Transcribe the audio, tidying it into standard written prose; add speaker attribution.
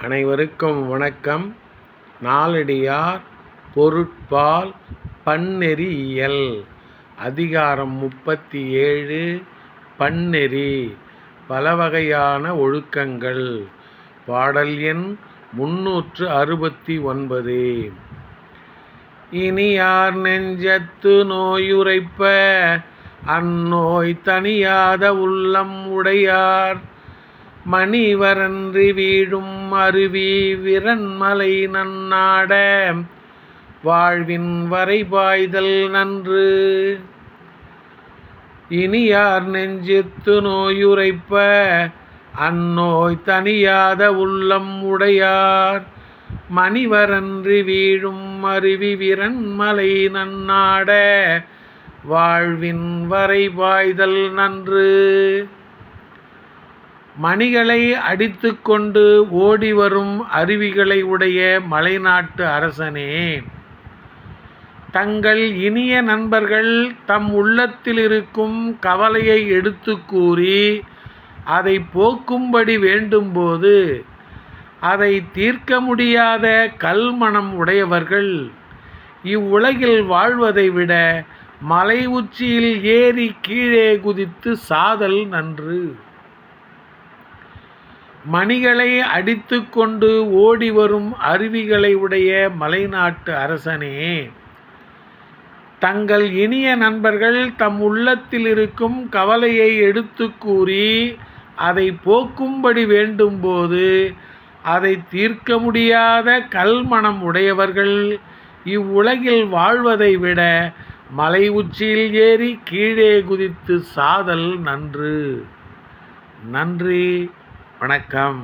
Speaker 1: அனைவருக்கும் வணக்கம். நாலடியார் பொருட்பால் பன்னெறியியல் அதிகாரம் 37 பன்னெறி பலவகையான ஒழுக்கங்கள். பாடல் எண் 369. இனியார் நெஞ்சத்து நோயுரைப்ப அந்நோய் தணியாத உள்ளம் உடையார் மணிவரன்றி வீழும் அருவி விரன்மலை நன்னாட வாழ்வின் வரைபாய்தல் நன்று. இனியார் நெஞ்சித்து நோயுரைப்ப அந்நோய் தணியாத உள்ளம் உடையார் மணிவரன்றி வீழும் அருவி விரன்மலை நன்னாட வாழ்வின் வரைபாய்தல் நன்று. மணிகளை அடித்து கொண்டு ஓடிவரும் அருவிகளை உடைய மலைநாட்டு அரசனே, தங்கள் இனிய நண்பர்கள் தம் உள்ளத்தில் இருக்கும் கவலையை எடுத்து கூறி அதை போக்கும்படி வேண்டும்போது அதை தீர்க்க முடியாத கல்மனம் உடையவர்கள் இவ்வுலகில் வாழ்வதை விட மலை உச்சியில் ஏறி கீழே குதித்து சாதல் நன்று. மணிகளை அடித்து கொண்டு ஓடி வரும் அருவிகளை உடைய மலைநாட்டு அரசனே, தங்கள் இனிய நண்பர்கள் தம் உள்ளத்தில் இருக்கும் கவலையை எடுத்து கூறி அதை போக்கும்படி வேண்டும்போது அதை தீர்க்க முடியாத கல்மனம் உடையவர்கள் இவ்வுலகில் வாழ்வதை விட மலை உச்சியில் ஏறி கீழே குதித்து சாதல் நன்று. நன்றி, வணக்கம்.